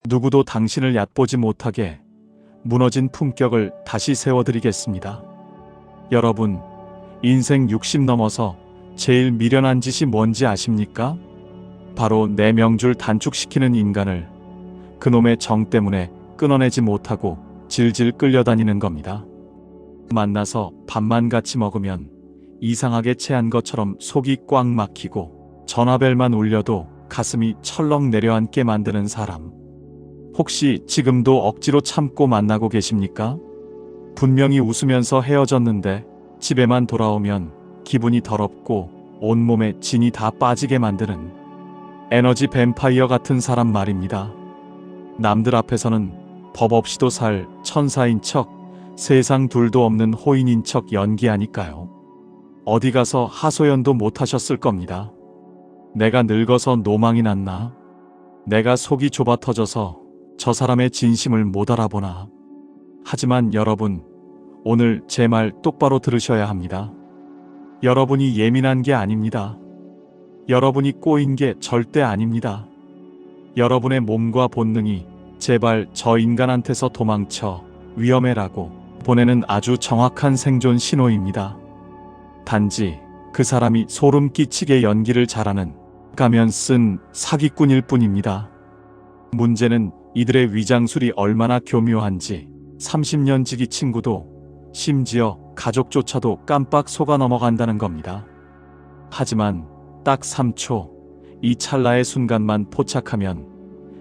누구도 당신을 얕보지 못하게 무너진 품격을 다시 세워드리겠습니다. 여러분, 인생 60 넘어서 제일 미련한 짓이 뭔지 아십니까? 바로 내 명줄 단축시키는 인간을 그놈의 정 때문에 끊어내지 못하고 질질 끌려다니는 겁니다. 만나서 밥만 같이 먹으면 이상하게 체한 것처럼 속이 꽉 막히고 전화벨만 울려도 가슴이 철렁 내려앉게 만드는 사람. 혹시 지금도 억지로 참고 만나고 계십니까? 분명히 웃으면서 헤어졌는데 집에만 돌아오면 기분이 더럽고 온몸에 진이 다 빠지게 만드는 에너지 뱀파이어 같은 사람 말입니다. 남들 앞에서는 법 없이도 살 천사인 척, 세상 둘도 없는 호인인 척 연기하니까요. 어디 가서 하소연도 못 하셨을 겁니다. 내가 늙어서 노망이 났나? 내가 속이 좁아 터져서 저 사람의 진심을 못 알아보나? 하지만 여러분, 오늘 제 말 똑바로 들으셔야 합니다. 여러분이 예민한 게 아닙니다. 여러분이 꼬인 게 절대 아닙니다. 여러분의 몸과 본능이 제발 저 인간한테서 도망쳐 위험해라고 보내는 아주 정확한 생존 신호입니다. 단지 그 사람이 소름 끼치게 연기를 잘하는 가면 쓴 사기꾼일 뿐입니다. 문제는 이들의 위장술이 얼마나 교묘한지 30년 지기 친구도 심지어 가족조차도 깜빡 속아 넘어간다는 겁니다. 하지만 딱 3초, 이 찰나의 순간만 포착하면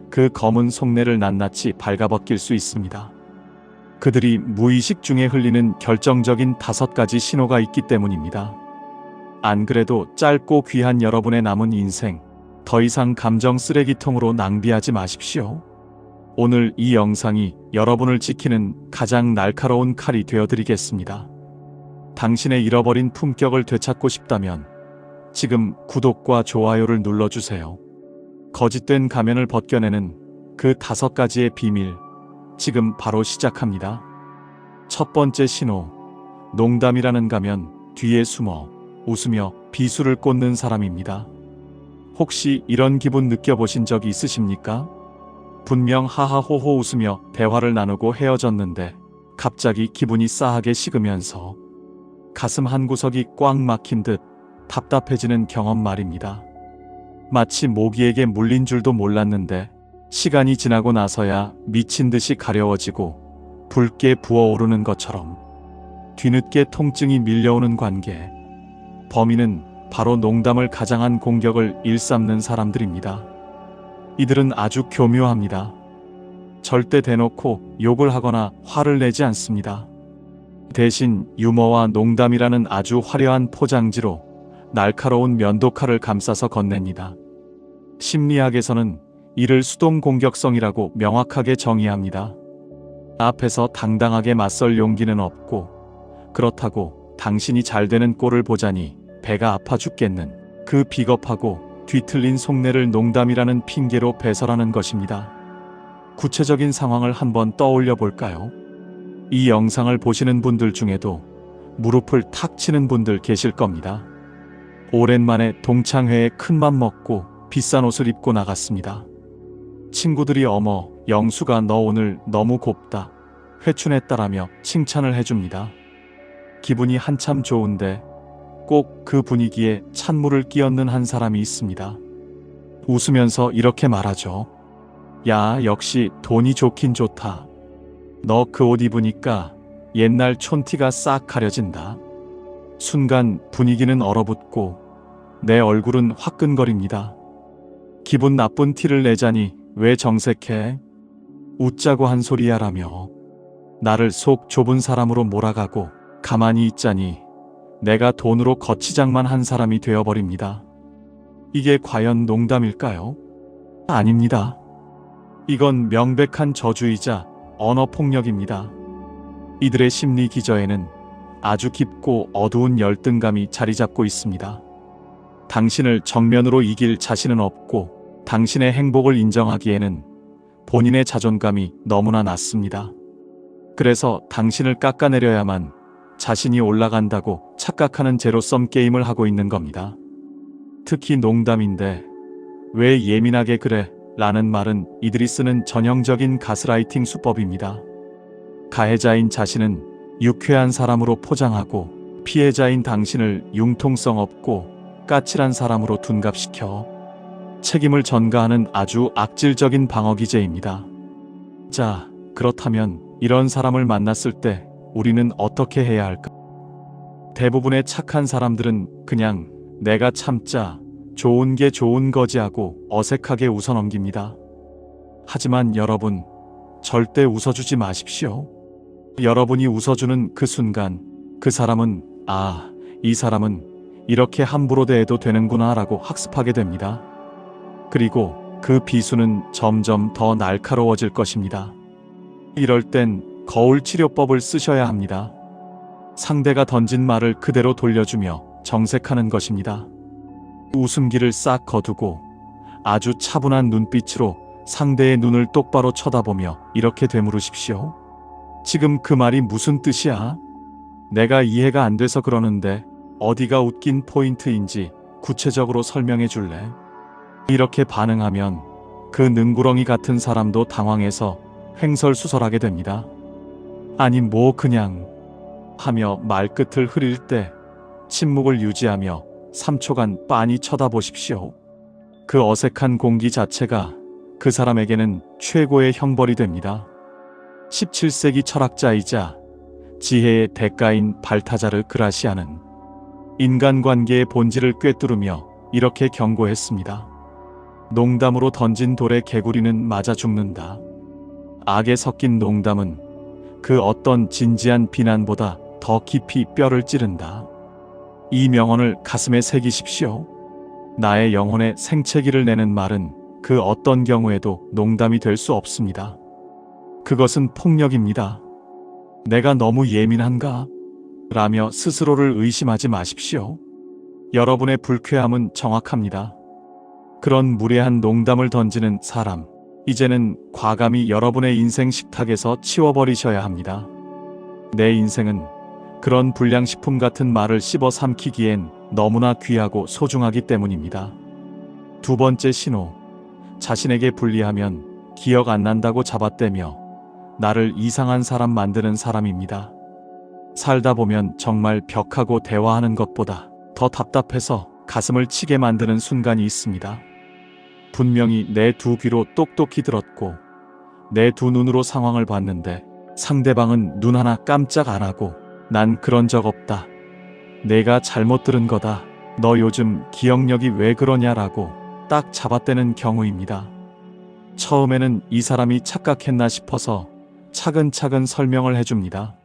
그 검은 속내를 낱낱이 발가벗길 수 있습니다. 그들이 무의식 중에 흘리는 결정적인 5가지 신호가 있기 때문입니다. 안 그래도 짧고 귀한 여러분의 남은 인생, 더 이상 감정 쓰레기통으로 낭비하지 마십시오. 오늘 이 영상이 여러분을 지키는 가장 날카로운 칼이 되어드리겠습니다. 당신의 잃어버린 품격을 되찾고 싶다면 지금 구독과 좋아요를 눌러주세요. 거짓된 가면을 벗겨내는 그 5가지의 비밀, 지금 바로 시작합니다. 첫 번째 신호, 농담이라는 가면 뒤에 숨어 웃으며 비수를 꽂는 사람입니다. 혹시 이런 기분 느껴보신 적이 있으십니까? 분명 하하호호 웃으며 대화를 나누고 헤어졌는데 갑자기 기분이 싸하게 식으면서 가슴 한구석이 꽉 막힌 듯 답답해지는 경험 말입니다. 마치 모기에게 물린 줄도 몰랐는데 시간이 지나고 나서야 미친 듯이 가려워지고 붉게 부어오르는 것처럼 뒤늦게 통증이 밀려오는 관계. 범인은 바로 농담을 가장한 공격을 일삼는 사람들입니다. 이들은 아주 교묘합니다. 절대 대놓고 욕을 하거나 화를 내지 않습니다. 대신 유머와 농담이라는 아주 화려한 포장지로 날카로운 면도칼을 감싸서 건넵니다. 심리학에서는 이를 수동 공격성이라고 명확하게 정의합니다. 앞에서 당당하게 맞설 용기는 없고, 그렇다고 당신이 잘 되는 꼴을 보자니 배가 아파 죽겠는 그 비겁하고 뒤틀린 속내를 농담이라는 핑계로 배설하는 것입니다. 구체적인 상황을 한번 떠올려 볼까요? 이 영상을 보시는 분들 중에도 무릎을 탁 치는 분들 계실 겁니다. 오랜만에 동창회에 큰맘 먹고 비싼 옷을 입고 나갔습니다. 친구들이 어머, 영수가 너 오늘 너무 곱다, 회춘했다라며 칭찬을 해줍니다. 기분이 한참 좋은데 꼭 그 분위기에 찬물을 끼얹는 한 사람이 있습니다. 웃으면서 이렇게 말하죠. 야, 역시 돈이 좋긴 좋다. 너 그 옷 입으니까 옛날 촌티가 싹 가려진다. 순간 분위기는 얼어붙고 내 얼굴은 화끈거립니다. 기분 나쁜 티를 내자니 왜 정색해? 웃자고 한 소리야라며 나를 속 좁은 사람으로 몰아가고 가만히 있자니 내가 돈으로 거치장만 한 사람이 되어버립니다. 이게 과연 농담일까요? 아닙니다. 이건 명백한 저주이자 언어폭력입니다. 이들의 심리 기저에는 아주 깊고 어두운 열등감이 자리 잡고 있습니다. 당신을 정면으로 이길 자신은 없고 당신의 행복을 인정하기에는 본인의 자존감이 너무나 낮습니다. 그래서 당신을 깎아내려야만 자신이 올라간다고 착각하는 제로섬 게임을 하고 있는 겁니다. 특히 농담인데 왜 예민하게 그래? 라는 말은 이들이 쓰는 전형적인 가스라이팅 수법입니다. 가해자인 자신은 유쾌한 사람으로 포장하고 피해자인 당신을 융통성 없고 까칠한 사람으로 둔갑시켜 책임을 전가하는 아주 악질적인 방어 기제입니다. 자, 그렇다면 이런 사람을 만났을 때 우리는 어떻게 해야 할까? 대부분의 착한 사람들은 그냥 내가 참자, 좋은 게 좋은 거지 하고 어색하게 웃어넘깁니다. 하지만 여러분, 절대 웃어주지 마십시오. 여러분이 웃어주는 그 순간 그 사람은 이 사람은 이렇게 함부로 대해도 되는구나 라고 학습하게 됩니다. 그리고 그 비수는 점점 더 날카로워질 것입니다. 이럴 땐 거울 치료법을 쓰셔야 합니다. 상대가 던진 말을 그대로 돌려주며 정색하는 것입니다. 웃음기를 싹 거두고 아주 차분한 눈빛으로 상대의 눈을 똑바로 쳐다보며 이렇게 되물으십시오. 지금 그 말이 무슨 뜻이야? 내가 이해가 안 돼서 그러는데 어디가 웃긴 포인트인지 구체적으로 설명해 줄래? 이렇게 반응하면 그 능구렁이 같은 사람도 당황해서 횡설수설하게 됩니다. 아니 뭐 그냥 하며 말끝을 흐릴 때 침묵을 유지하며 3초간 빤히 쳐다보십시오. 그 어색한 공기 자체가 그 사람에게는 최고의 형벌이 됩니다. 17세기 철학자이자 지혜의 대가인 발타자르 그라시아는 인간관계의 본질을 꿰뚫으며 이렇게 경고했습니다. 농담으로 던진 돌에 개구리는 맞아 죽는다. 악에 섞인 농담은 그 어떤 진지한 비난보다 더 깊이 뼈를 찌른다. 이 명언을 가슴에 새기십시오. 나의 영혼에 생채기를 내는 말은 그 어떤 경우에도 농담이 될 수 없습니다. 그것은 폭력입니다. 내가 너무 예민한가? 라며 스스로를 의심하지 마십시오. 여러분의 불쾌함은 정확합니다. 그런 무례한 농담을 던지는 사람, 이제는 과감히 여러분의 인생 식탁에서 치워버리셔야 합니다. 내 인생은 그런 불량식품 같은 말을 씹어 삼키기엔 너무나 귀하고 소중하기 때문입니다. 두 번째 신호, 자신에게 불리하면 기억 안 난다고 잡아떼며 나를 이상한 사람 만드는 사람입니다. 살다 보면 정말 벽하고 대화하는 것보다 더 답답해서 가슴을 치게 만드는 순간이 있습니다. 분명히 내 두 귀로 똑똑히 들었고 내 두 눈으로 상황을 봤는데 상대방은 눈 하나 깜짝 안 하고 난 그런 적 없다. 내가 잘못 들은 거다. 너 요즘 기억력이 왜 그러냐라고 딱 잡아떼는 경우입니다. 처음에는 이 사람이 착각했나 싶어서 차근차근 설명을 해줍니다.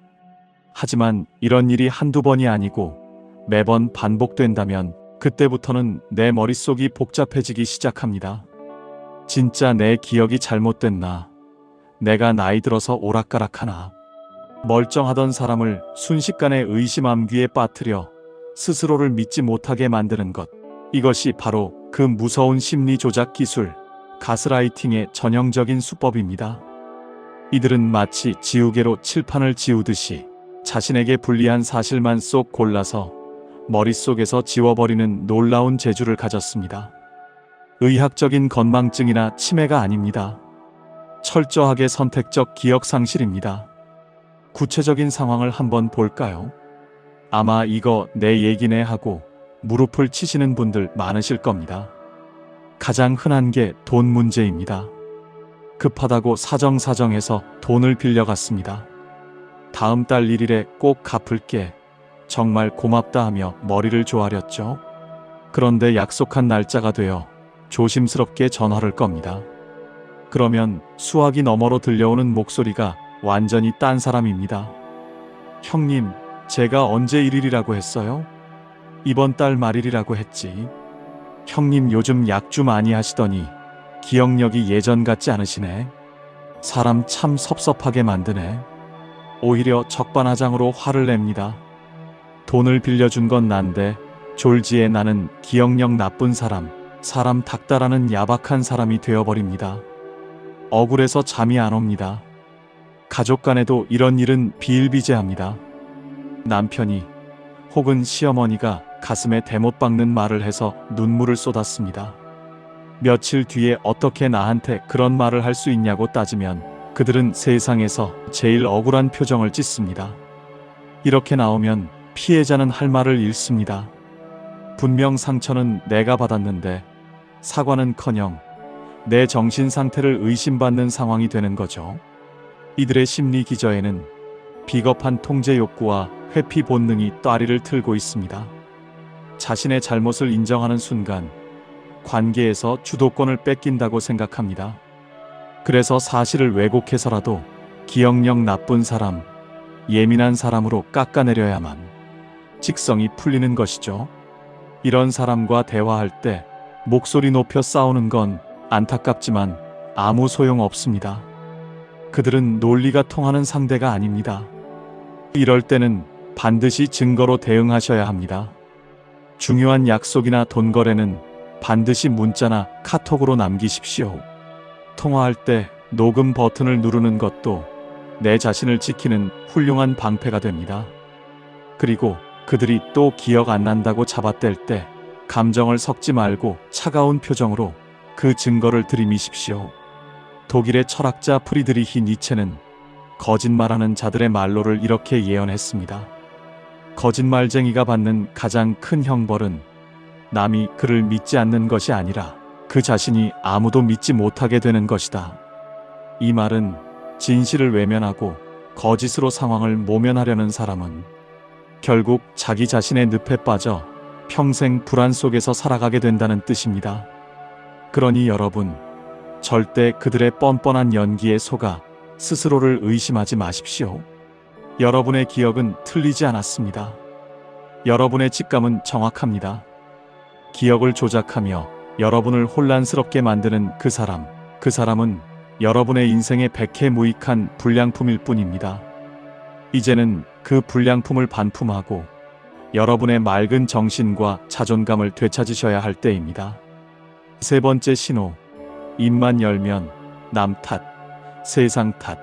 하지만 이런 일이 한두 번이 아니고 매번 반복된다면 그때부터는 내 머릿속이 복잡해지기 시작합니다. 진짜 내 기억이 잘못됐나? 내가 나이 들어서 오락가락하나? 멀쩡하던 사람을 순식간에 의심 암귀에 빠뜨려 스스로를 믿지 못하게 만드는 것. 이것이 바로 그 무서운 심리 조작 기술, 가스라이팅의 전형적인 수법입니다. 이들은 마치 지우개로 칠판을 지우듯이 자신에게 불리한 사실만 쏙 골라서 머릿속에서 지워버리는 놀라운 재주를 가졌습니다. 의학적인 건망증이나 치매가 아닙니다. 철저하게 선택적 기억 상실입니다. 구체적인 상황을 한번 볼까요? 아마 이거 내 얘기네 하고 무릎을 치시는 분들 많으실 겁니다. 가장 흔한 게 돈 문제입니다. 급하다고 사정사정해서 돈을 빌려갔습니다. 다음 달 1일에 꼭 갚을게. 정말 고맙다 하며 머리를 조아렸죠. 그런데 약속한 날짜가 되어 조심스럽게 전화를 겁니다. 그러면 수화기 너머로 들려오는 목소리가 완전히 딴 사람입니다. 형님, 제가 언제 1일이라고 했어요? 이번 달 말일이라고 했지. 형님 요즘 약주 많이 하시더니 기억력이 예전 같지 않으시네. 사람 참 섭섭하게 만드네. 오히려 적반하장으로 화를 냅니다. 돈을 빌려준 건 난데 졸지에 나는 기억력 나쁜 사람 닥달하는 야박한 사람이 되어버립니다. 억울해서 잠이 안 옵니다. 가족 간에도 이런 일은 비일비재합니다. 남편이 혹은 시어머니가 가슴에 대못 박는 말을 해서 눈물을 쏟았습니다. 며칠 뒤에 어떻게 나한테 그런 말을 할 수 있냐고 따지면 그들은 세상에서 제일 억울한 표정을 짓습니다. 이렇게 나오면 피해자는 할 말을 잃습니다. 분명 상처는 내가 받았는데 사과는커녕 내 정신 상태를 의심받는 상황이 되는 거죠. 이들의 심리 기저에는 비겁한 통제 욕구와 회피 본능이 따리를 틀고 있습니다. 자신의 잘못을 인정하는 순간 관계에서 주도권을 뺏긴다고 생각합니다. 그래서 사실을 왜곡해서라도 기억력 나쁜 사람, 예민한 사람으로 깎아내려야만 직성이 풀리는 것이죠. 이런 사람과 대화할 때 목소리 높여 싸우는 건 안타깝지만 아무 소용 없습니다. 그들은 논리가 통하는 상대가 아닙니다. 이럴 때는 반드시 증거로 대응하셔야 합니다. 중요한 약속이나 돈 거래는 반드시 문자나 카톡으로 남기십시오. 통화할 때 녹음 버튼을 누르는 것도 내 자신을 지키는 훌륭한 방패가 됩니다. 그리고 그들이 또 기억 안 난다고 잡아뗄 때 감정을 섞지 말고 차가운 표정으로 그 증거를 들이미십시오. 독일의 철학자 프리드리히 니체는 거짓말하는 자들의 말로를 이렇게 예언했습니다. 거짓말쟁이가 받는 가장 큰 형벌은 남이 그를 믿지 않는 것이 아니라 그 자신이 아무도 믿지 못하게 되는 것이다. 이 말은 진실을 외면하고 거짓으로 상황을 모면하려는 사람은 결국 자기 자신의 늪에 빠져 평생 불안 속에서 살아가게 된다는 뜻입니다. 그러니 여러분, 절대 그들의 뻔뻔한 연기에 속아 스스로를 의심하지 마십시오. 여러분의 기억은 틀리지 않았습니다. 여러분의 직감은 정확합니다. 기억을 조작하며 여러분을 혼란스럽게 만드는 그 사람은 여러분의 인생의 백해무익한 불량품일 뿐입니다. 이제는 그 불량품을 반품하고 여러분의 맑은 정신과 자존감을 되찾으셔야 할 때입니다. 세 번째 신호, 입만 열면 남 탓, 세상 탓,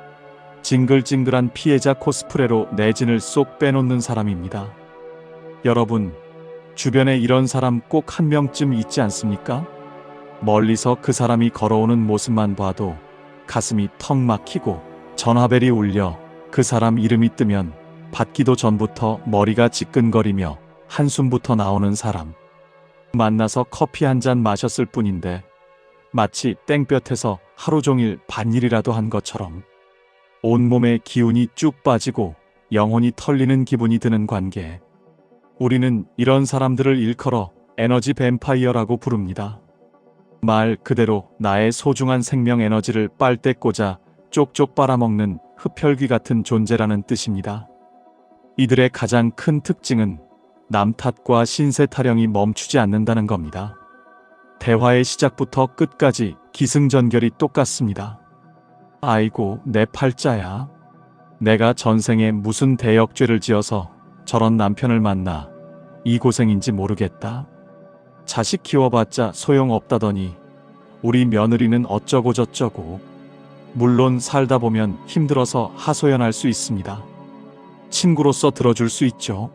징글징글한 피해자 코스프레로 내진을 쏙 빼놓는 사람입니다. 여러분, 주변에 이런 사람 꼭 한 명쯤 있지 않습니까? 멀리서 그 사람이 걸어오는 모습만 봐도 가슴이 턱 막히고 전화벨이 울려 그 사람 이름이 뜨면 받기도 전부터 머리가 지끈거리며 한숨부터 나오는 사람. 만나서 커피 한 잔 마셨을 뿐인데 마치 땡볕에서 하루 종일 밭일이라도 한 것처럼 온몸에 기운이 쭉 빠지고 영혼이 털리는 기분이 드는 관계. 우리는 이런 사람들을 일컬어 에너지 뱀파이어라고 부릅니다. 말 그대로 나의 소중한 생명 에너지를 빨대 꽂아 쪽쪽 빨아먹는 흡혈귀 같은 존재라는 뜻입니다. 이들의 가장 큰 특징은 남 탓과 신세 타령이 멈추지 않는다는 겁니다. 대화의 시작부터 끝까지 기승전결이 똑같습니다. 아이고, 내 팔자야. 내가 전생에 무슨 대역죄를 지어서 저런 남편을 만나 이 고생인지 모르겠다. 자식 키워봤자 소용없다더니 우리 며느리는 어쩌고 저쩌고. 물론 살다 보면 힘들어서 하소연할 수 있습니다. 친구로서 들어줄 수 있죠.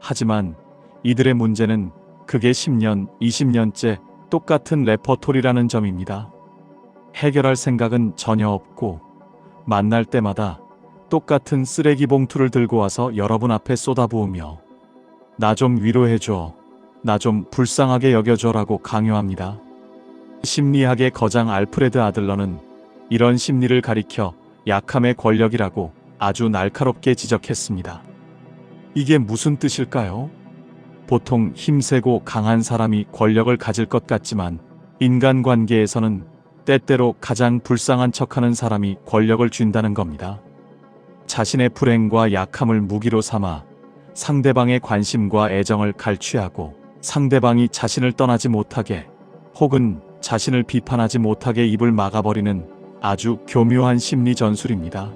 하지만 이들의 문제는 그게 10년, 20년째 똑같은 레퍼토리라는 점입니다. 해결할 생각은 전혀 없고 만날 때마다 똑같은 쓰레기 봉투를 들고 와서 여러분 앞에 쏟아부으며 나 좀 위로해줘, 나 좀 불쌍하게 여겨줘라고 강요합니다. 심리학의 거장 알프레드 아들러는 이런 심리를 가리켜 약함의 권력이라고 아주 날카롭게 지적했습니다. 이게 무슨 뜻일까요? 보통 힘세고 강한 사람이 권력을 가질 것 같지만 인간관계에서는 때때로 가장 불쌍한 척하는 사람이 권력을 쥔다는 겁니다. 자신의 불행과 약함을 무기로 삼아 상대방의 관심과 애정을 갈취하고 상대방이 자신을 떠나지 못하게 혹은 자신을 비판하지 못하게 입을 막아버리는 아주 교묘한 심리 전술입니다.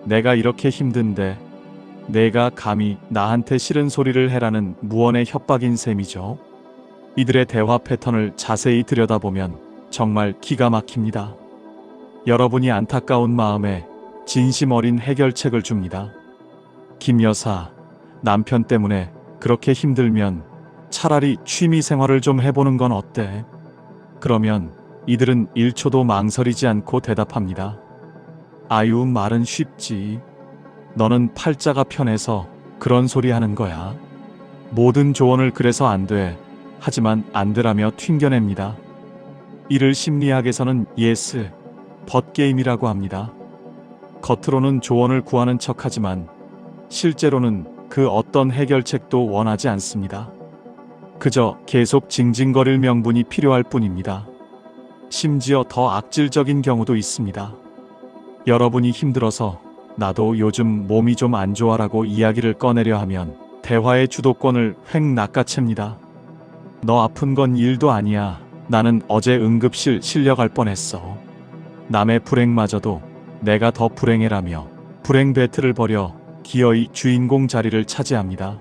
내가 이렇게 힘든데 내가 감히 나한테 싫은 소리를 해라는 무언의 협박인 셈이죠. 이들의 대화 패턴을 자세히 들여다보면 정말 기가 막힙니다. 여러분이 안타까운 마음에 진심 어린 해결책을 줍니다. 김 여사, 남편 때문에 그렇게 힘들면 차라리 취미 생활을 좀 해보는 건 어때? 그러면 이들은 1초도 망설이지 않고 대답합니다. 아유, 말은 쉽지. 너는 팔자가 편해서 그런 소리 하는 거야. 모든 조언을 그래서 안 돼. 하지만 안 되라며 튕겨냅니다. 이를 심리학에서는 yes, but 게임이라고 합니다. 겉으로는 조언을 구하는 척하지만 실제로는 그 어떤 해결책도 원하지 않습니다. 그저 계속 징징거릴 명분이 필요할 뿐입니다. 심지어 더 악질적인 경우도 있습니다. 여러분이 힘들어서 나도 요즘 몸이 좀 안 좋아라고 이야기를 꺼내려 하면 대화의 주도권을 획 낚아챕니다. 너 아픈 건 일도 아니야. 나는 어제 응급실 실려갈 뻔했어. 남의 불행마저도 내가 더 불행해라며 불행 배틀을 벌여 기어이 주인공 자리를 차지합니다.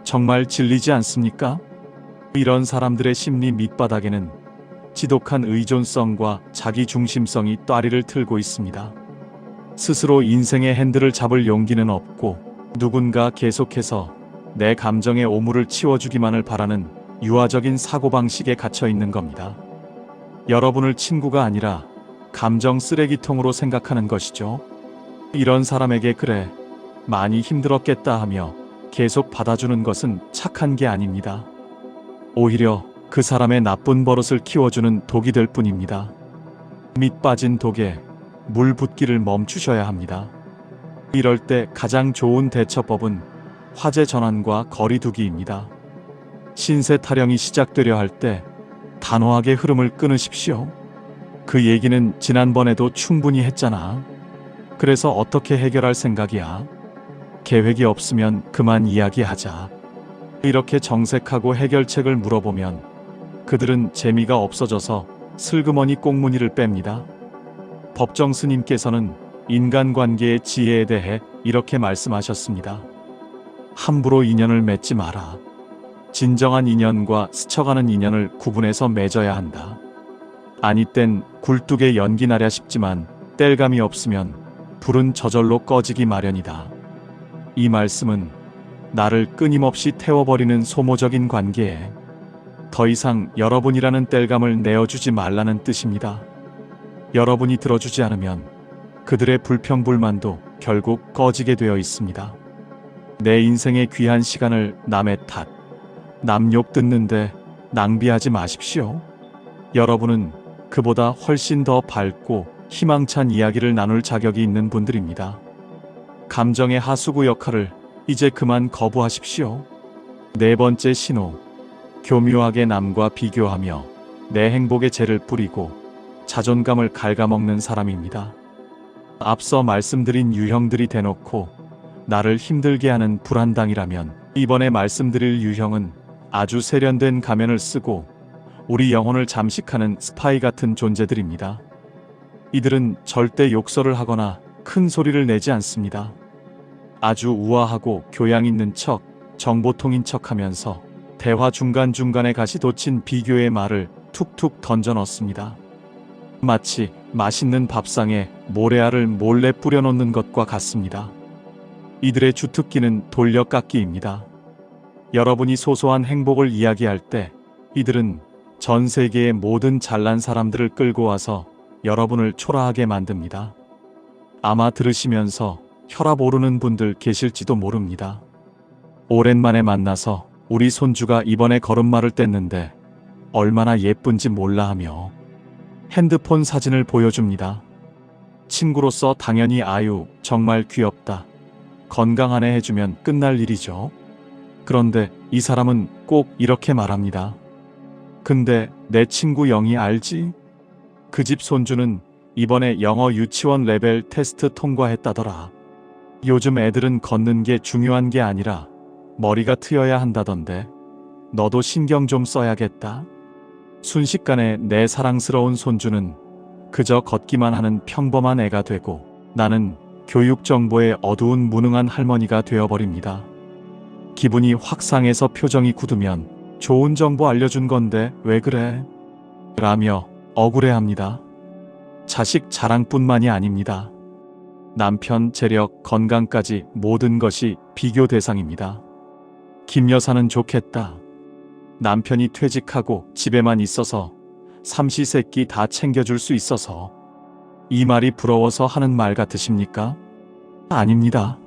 정말 질리지 않습니까? 이런 사람들의 심리 밑바닥에는 지독한 의존성과 자기중심성이 따리를 틀고 있습니다. 스스로 인생의 핸들을 잡을 용기는 없고 누군가 계속해서 내 감정의 오물을 치워주기만을 바라는 유아적인 사고방식에 갇혀 있는 겁니다. 여러분을 친구가 아니라 감정 쓰레기통으로 생각하는 것이죠. 이런 사람에게 그래, 많이 힘들었겠다 하며 계속 받아주는 것은 착한 게 아닙니다. 오히려 그 사람의 나쁜 버릇을 키워주는 독이 될 뿐입니다. 밑 빠진 독에 물 붓기를 멈추셔야 합니다. 이럴 때 가장 좋은 대처법은 화제 전환과 거리 두기입니다. 신세 타령이 시작되려 할 때 단호하게 흐름을 끊으십시오. 그 얘기는 지난번에도 충분히 했잖아. 그래서 어떻게 해결할 생각이야? 계획이 없으면 그만 이야기하자. 이렇게 정색하고 해결책을 물어보면 그들은 재미가 없어져서 슬그머니 꽁무니를 뺍니다. 법정 스님께서는 인간관계의 지혜에 대해 이렇게 말씀하셨습니다. 함부로 인연을 맺지 마라. 진정한 인연과 스쳐가는 인연을 구분해서 맺어야 한다. 아니 땐 굴뚝에 연기 나랴 싶지만 뗄감이 없으면 불은 저절로 꺼지기 마련이다. 이 말씀은 나를 끊임없이 태워버리는 소모적인 관계에 더 이상 여러분이라는 뗄감을 내어주지 말라는 뜻입니다. 여러분이 들어주지 않으면 그들의 불평불만도 결국 꺼지게 되어 있습니다. 내 인생의 귀한 시간을 남의 탓, 남 욕 듣는데 낭비하지 마십시오. 여러분은 그보다 훨씬 더 밝고 희망찬 이야기를 나눌 자격이 있는 분들입니다. 감정의 하수구 역할을 이제 그만 거부하십시오. 네 번째 신호, 교묘하게 남과 비교하며 내 행복에 재를 뿌리고 자존감을 갉아먹는 사람입니다. 앞서 말씀드린 유형들이 대놓고 나를 힘들게 하는 불안당이라면 이번에 말씀드릴 유형은 아주 세련된 가면을 쓰고 우리 영혼을 잠식하는 스파이 같은 존재들입니다. 이들은 절대 욕설을 하거나 큰 소리를 내지 않습니다. 아주 우아하고 교양 있는 척, 정보통인 척 하면서 대화 중간중간에 가시 돋친 비교의 말을 툭툭 던져 넣습니다. 마치 맛있는 밥상에 모래알을 몰래 뿌려놓는 것과 같습니다. 이들의 주특기는 돌려깎기입니다. 여러분이 소소한 행복을 이야기할 때 이들은 전 세계의 모든 잘난 사람들을 끌고 와서 여러분을 초라하게 만듭니다. 아마 들으시면서 혈압 오르는 분들 계실지도 모릅니다. 오랜만에 만나서 우리 손주가 이번에 걸음마를 뗐는데 얼마나 예쁜지 몰라 하며 핸드폰 사진을 보여줍니다. 친구로서 당연히 아유, 정말 귀엽다. 건강하네 해주면 끝날 일이죠. 그런데 이 사람은 꼭 이렇게 말합니다. 근데 내 친구 영희 알지? 그 집 손주는 이번에 영어 유치원 레벨 테스트 통과했다더라. 요즘 애들은 걷는 게 중요한 게 아니라 머리가 트여야 한다던데 너도 신경 좀 써야겠다. 순식간에 내 사랑스러운 손주는 그저 걷기만 하는 평범한 애가 되고 나는 교육정보의 어두운 무능한 할머니가 되어버립니다. 기분이 확 상해서 표정이 굳으면 좋은 정보 알려준 건데 왜 그래? 라며 억울해합니다. 자식 자랑뿐만이 아닙니다. 남편 재력, 건강까지 모든 것이 비교 대상입니다. 김 여사는 좋겠다. 남편이 퇴직하고 집에만 있어서 삼시세끼 다 챙겨줄 수 있어서. 이 말이 부러워서 하는 말 같으십니까? 아닙니다.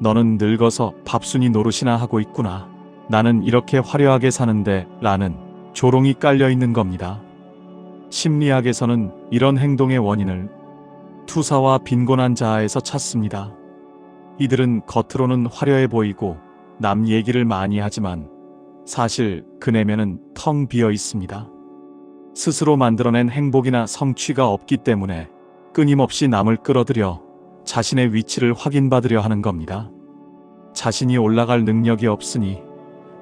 너는 늙어서 밥순이 노릇이나 하고 있구나. 나는 이렇게 화려하게 사는데 라는 조롱이 깔려 있는 겁니다. 심리학에서는 이런 행동의 원인을 투사와 빈곤한 자아에서 찾습니다. 이들은 겉으로는 화려해 보이고 남 얘기를 많이 하지만 사실 그 내면은 텅 비어 있습니다. 스스로 만들어낸 행복이나 성취가 없기 때문에 끊임없이 남을 끌어들여 자신의 위치를 확인받으려 하는 겁니다. 자신이 올라갈 능력이 없으니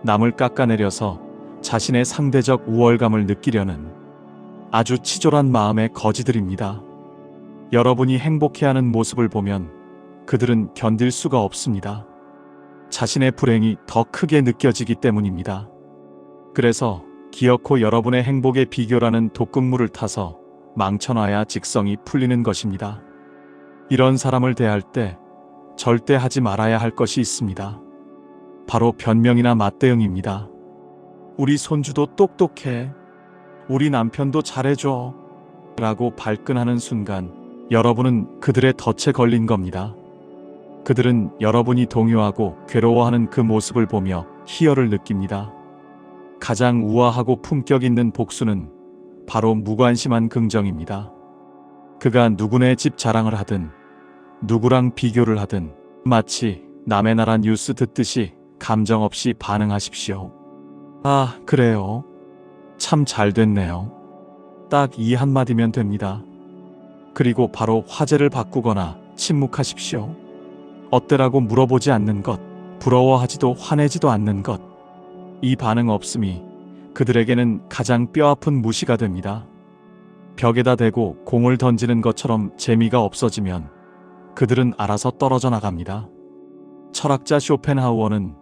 남을 깎아내려서 자신의 상대적 우월감을 느끼려는 아주 치졸한 마음의 거지들입니다. 여러분이 행복해하는 모습을 보면 그들은 견딜 수가 없습니다. 자신의 불행이 더 크게 느껴지기 때문입니다. 그래서 기어코 여러분의 행복의 비교라는 독극물을 타서 망쳐놔야 직성이 풀리는 것입니다. 이런 사람을 대할 때 절대 하지 말아야 할 것이 있습니다. 바로 변명이나 맞대응입니다. 우리 손주도 똑똑해. 우리 남편도 잘해줘. 라고 발끈하는 순간 여러분은 그들의 덫에 걸린 겁니다. 그들은 여러분이 동요하고 괴로워하는 그 모습을 보며 희열을 느낍니다. 가장 우아하고 품격 있는 복수는 바로 무관심한 긍정입니다. 그가 누구네 집 자랑을 하든 누구랑 비교를 하든 마치 남의 나라 뉴스 듣듯이 감정 없이 반응하십시오. 아, 그래요. 참 잘 됐네요. 딱 이 한마디면 됩니다. 그리고 바로 화제를 바꾸거나 침묵하십시오. 어때라고 물어보지 않는 것, 부러워하지도 화내지도 않는 것. 이 반응 없음이 그들에게는 가장 뼈아픈 무시가 됩니다. 벽에다 대고 공을 던지는 것처럼 재미가 없어지면 그들은 알아서 떨어져 나갑니다. 철학자 쇼펜하우어는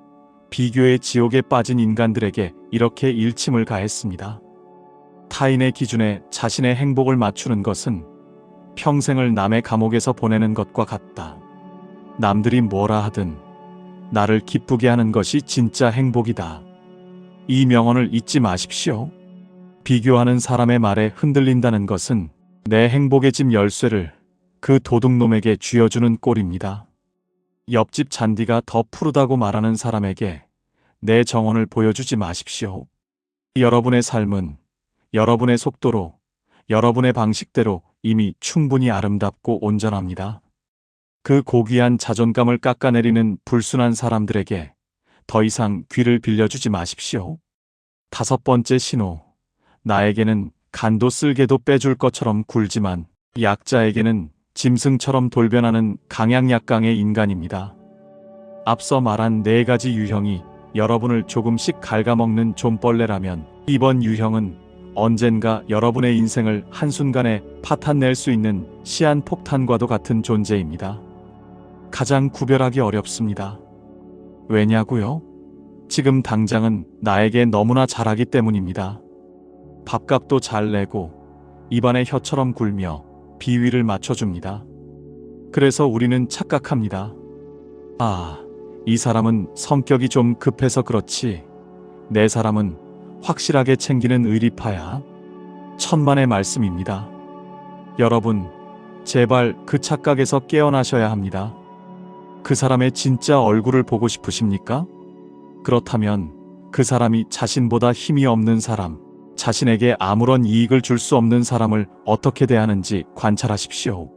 비교의 지옥에 빠진 인간들에게 이렇게 일침을 가했습니다. 타인의 기준에 자신의 행복을 맞추는 것은 평생을 남의 감옥에서 보내는 것과 같다. 남들이 뭐라 하든 나를 기쁘게 하는 것이 진짜 행복이다. 이 명언을 잊지 마십시오. 비교하는 사람의 말에 흔들린다는 것은 내 행복의 집 열쇠를 그 도둑놈에게 쥐어주는 꼴입니다. 옆집 잔디가 더 푸르다고 말하는 사람에게 내 정원을 보여주지 마십시오. 여러분의 삶은 여러분의 속도로, 여러분의 방식대로 이미 충분히 아름답고 온전합니다. 그 고귀한 자존감을 깎아내리는 불순한 사람들에게 더 이상 귀를 빌려주지 마십시오. 5번째 신호. 나에게는 간도 쓸개도 빼줄 것처럼 굴지만 약자에게는 짐승처럼 돌변하는 강약약강의 인간입니다. 앞서 말한 4가지 유형이 여러분을 조금씩 갉아먹는 좀벌레라면 이번 유형은 언젠가 여러분의 인생을 한순간에 파탄낼 수 있는 시한폭탄과도 같은 존재입니다. 가장 구별하기 어렵습니다. 왜냐고요? 지금 당장은 나에게 너무나 잘하기 때문입니다. 밥값도 잘 내고 입안에 혀처럼 굴며 비위를 맞춰줍니다. 그래서 우리는 착각합니다. 아, 이 사람은 성격이 좀 급해서 그렇지. 내 사람은 확실하게 챙기는 의리파야. 천만의 말씀입니다. 여러분, 제발 그 착각에서 깨어나셔야 합니다. 그 사람의 진짜 얼굴을 보고 싶으십니까? 그렇다면 그 사람이 자신보다 힘이 없는 사람, 자신에게 아무런 이익을 줄 수 없는 사람을 어떻게 대하는지 관찰하십시오.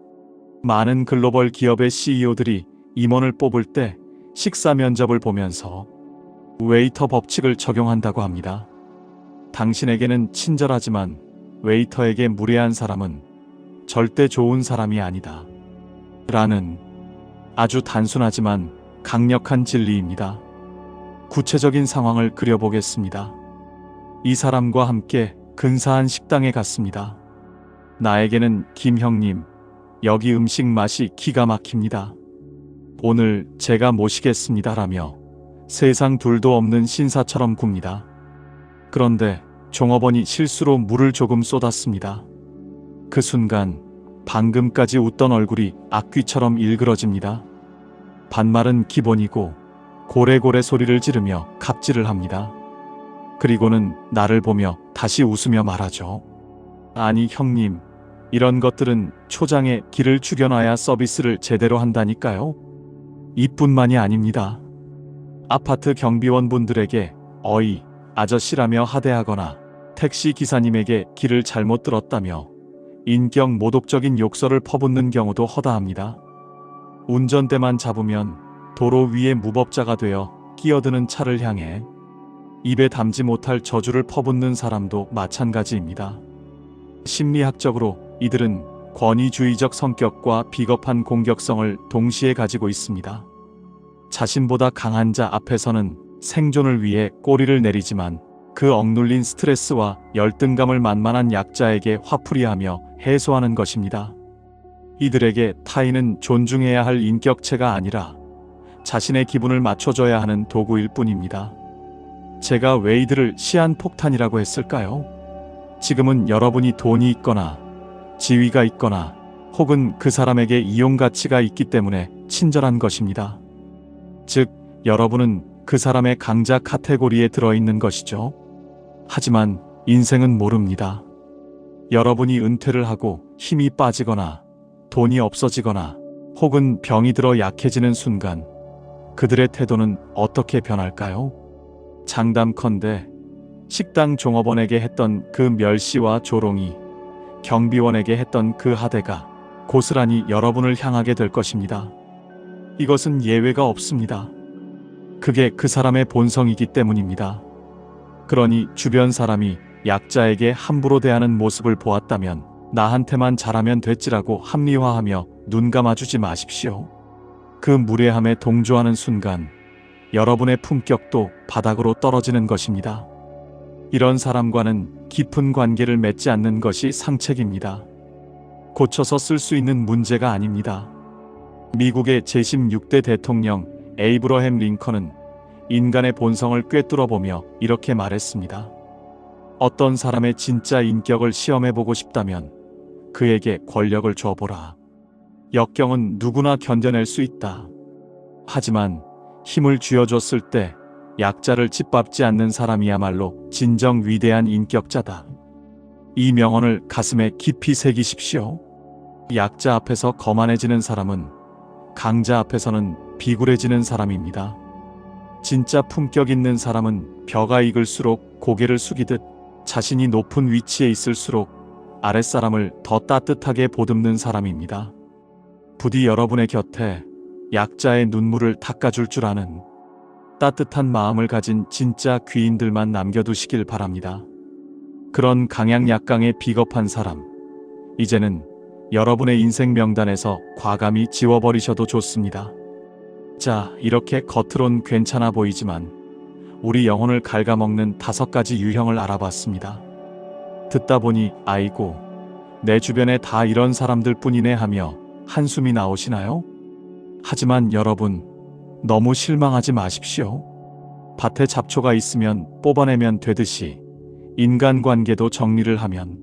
많은 글로벌 기업의 CEO들이 임원을 뽑을 때 식사 면접을 보면서 웨이터 법칙을 적용한다고 합니다. 당신에게는 친절하지만 웨이터에게 무례한 사람은 절대 좋은 사람이 아니다. 라는 아주 단순하지만 강력한 진리입니다. 구체적인 상황을 그려보겠습니다. 이 사람과 함께 근사한 식당에 갔습니다. 나에게는 김 형님, 여기 음식 맛이 기가 막힙니다. 오늘 제가 모시겠습니다 라며 세상 둘도 없는 신사처럼 굽니다. 그런데 종업원이 실수로 물을 조금 쏟았습니다. 그 순간 방금까지 웃던 얼굴이 악귀처럼 일그러집니다. 반말은 기본이고 고래고래 소리를 지르며 갑질을 합니다. 그리고는 나를 보며 다시 웃으며 말하죠. 아니 형님, 이런 것들은 초장에 기를 죽여놔야 서비스를 제대로 한다니까요. 이뿐만이 아닙니다. 아파트 경비원분들에게 어이, 아저씨라며 하대하거나 택시 기사님에게 길을 잘못 들었다며 인격 모독적인 욕설을 퍼붓는 경우도 허다합니다. 운전대만 잡으면 도로 위에 무법자가 되어 끼어드는 차를 향해 입에 담지 못할 저주를 퍼붓는 사람도 마찬가지입니다. 심리학적으로 이들은 권위주의적 성격과 비겁한 공격성을 동시에 가지고 있습니다. 자신보다 강한 자 앞에서는 생존을 위해 꼬리를 내리지만 그 억눌린 스트레스와 열등감을 만만한 약자에게 화풀이하며 해소하는 것입니다. 이들에게 타인은 존중해야 할 인격체가 아니라 자신의 기분을 맞춰줘야 하는 도구일 뿐입니다. 제가 왜 이들을 시한폭탄이라고 했을까요? 지금은 여러분이 돈이 있거나 지위가 있거나 혹은 그 사람에게 이용 가치가 있기 때문에 친절한 것입니다. 즉, 여러분은 그 사람의 강자 카테고리에 들어있는 것이죠. 하지만 인생은 모릅니다. 여러분이 은퇴를 하고 힘이 빠지거나 돈이 없어지거나 혹은 병이 들어 약해지는 순간 그들의 태도는 어떻게 변할까요? 장담컨대 식당 종업원에게 했던 그 멸시와 조롱이 경비원에게 했던 그 하대가 고스란히 여러분을 향하게 될 것입니다. 이것은 예외가 없습니다. 그게 그 사람의 본성이기 때문입니다. 그러니 주변 사람이 약자에게 함부로 대하는 모습을 보았다면 나한테만 잘하면 됐지라고 합리화하며 눈 감아주지 마십시오. 그 무례함에 동조하는 순간 여러분의 품격도 바닥으로 떨어지는 것입니다. 이런 사람과는 깊은 관계를 맺지 않는 것이 상책입니다. 고쳐서 쓸 수 있는 문제가 아닙니다. 미국의 제16대 대통령 에이브러햄 링컨은 인간의 본성을 꿰뚫어보며 이렇게 말했습니다. 어떤 사람의 진짜 인격을 시험해보고 싶다면 그에게 권력을 줘보라. 역경은 누구나 견뎌낼 수 있다. 하지만 힘을 쥐어줬을 때 약자를 짓밟지 않는 사람이야말로 진정 위대한 인격자다. 이 명언을 가슴에 깊이 새기십시오. 약자 앞에서 거만해지는 사람은 강자 앞에서는 비굴해지는 사람입니다. 진짜 품격 있는 사람은 벼가 익을수록 고개를 숙이듯 자신이 높은 위치에 있을수록 아랫사람을 더 따뜻하게 보듬는 사람입니다. 부디 여러분의 곁에 약자의 눈물을 닦아줄 줄 아는 따뜻한 마음을 가진 진짜 귀인들만 남겨두시길 바랍니다. 그런 강약약강의 비겁한 사람, 이제는 여러분의 인생 명단에서 과감히 지워버리셔도 좋습니다. 자, 이렇게 겉으론 괜찮아 보이지만 우리 영혼을 갉아먹는 5가지 유형을 알아봤습니다. 듣다 보니 아이고, 내 주변에 다 이런 사람들 뿐이네 하며 한숨이 나오시나요? 하지만 여러분, 너무 실망하지 마십시오. 밭에 잡초가 있으면 뽑아내면 되듯이 인간관계도 정리를 하면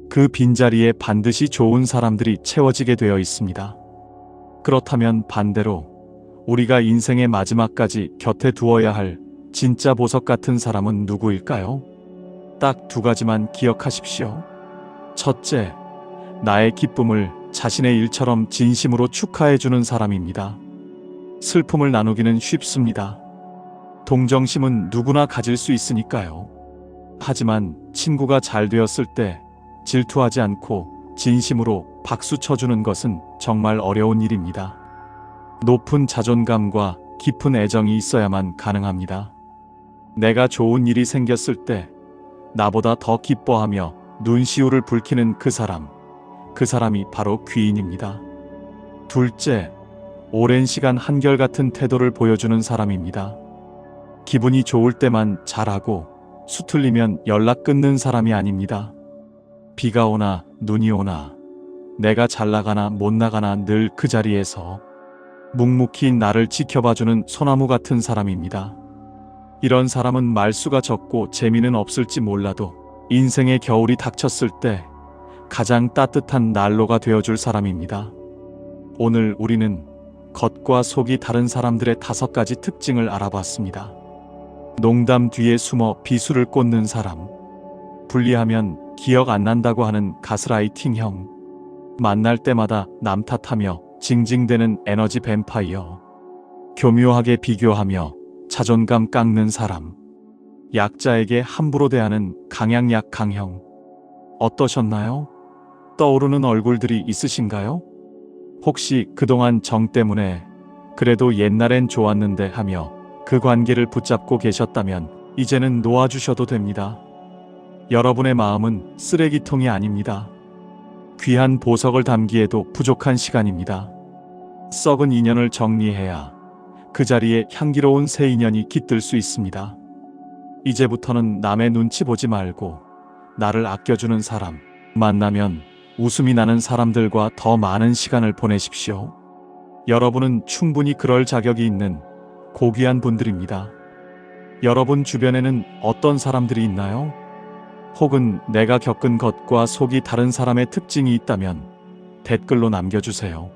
그 빈자리에 반드시 좋은 사람들이 채워지게 되어 있습니다. 그렇다면 반대로 우리가 인생의 마지막까지 곁에 두어야 할 진짜 보석 같은 사람은 누구일까요? 딱 2가지만 기억하십시오. 첫째, 나의 기쁨을 자신의 일처럼 진심으로 축하해주는 사람입니다. 슬픔을 나누기는 쉽습니다. 동정심은 누구나 가질 수 있으니까요. 하지만 친구가 잘 되었을 때 질투하지 않고 진심으로 박수 쳐주는 것은 정말 어려운 일입니다. 높은 자존감과 깊은 애정이 있어야만 가능합니다. 내가 좋은 일이 생겼을 때 나보다 더 기뻐하며 눈시울을 붉히는 그 사람이 바로 귀인입니다. 둘째, 오랜 시간 한결같은 태도를 보여주는 사람입니다. 기분이 좋을 때만 잘하고 수틀리면 연락 끊는 사람이 아닙니다. 비가 오나 눈이 오나 내가 잘 나가나 못 나가나 늘 그 자리에서 묵묵히 나를 지켜봐주는 소나무 같은 사람입니다. 이런 사람은 말수가 적고 재미는 없을지 몰라도 인생의 겨울이 닥쳤을 때 가장 따뜻한 난로가 되어줄 사람입니다. 오늘 우리는 겉과 속이 다른 사람들의 5가지 특징을 알아봤습니다. 농담 뒤에 숨어 비수를 꽂는 사람, 분리하면 기억 안 난다고 하는 가스라이팅형. 만날 때마다 남 탓하며 징징대는 에너지 뱀파이어. 교묘하게 비교하며 자존감 깎는 사람. 약자에게 함부로 대하는 강약약 강형. 어떠셨나요? 떠오르는 얼굴들이 있으신가요? 혹시 그동안 정 때문에 그래도 옛날엔 좋았는데 하며 그 관계를 붙잡고 계셨다면 이제는 놓아주셔도 됩니다. 여러분의 마음은 쓰레기통이 아닙니다. 귀한 보석을 담기에도 부족한 시간입니다. 썩은 인연을 정리해야 그 자리에 향기로운 새 인연이 깃들 수 있습니다. 이제부터는 남의 눈치 보지 말고 나를 아껴주는 사람, 만나면 웃음이 나는 사람들과 더 많은 시간을 보내십시오. 여러분은 충분히 그럴 자격이 있는 고귀한 분들입니다. 여러분 주변에는 어떤 사람들이 있나요? 혹은 내가 겪은 것과 속이 다른 사람의 특징이 있다면 댓글로 남겨주세요.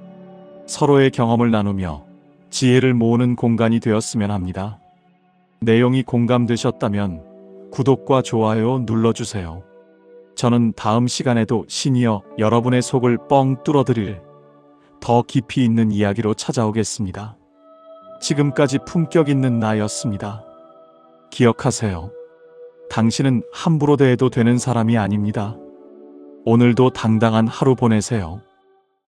서로의 경험을 나누며 지혜를 모으는 공간이 되었으면 합니다. 내용이 공감되셨다면 구독과 좋아요 눌러주세요. 저는 다음 시간에도 신이여 여러분의 속을 뻥 뚫어드릴 더 깊이 있는 이야기로 찾아오겠습니다. 지금까지 품격 있는 나였습니다. 기억하세요. 당신은 함부로 대해도 되는 사람이 아닙니다. 오늘도 당당한 하루 보내세요.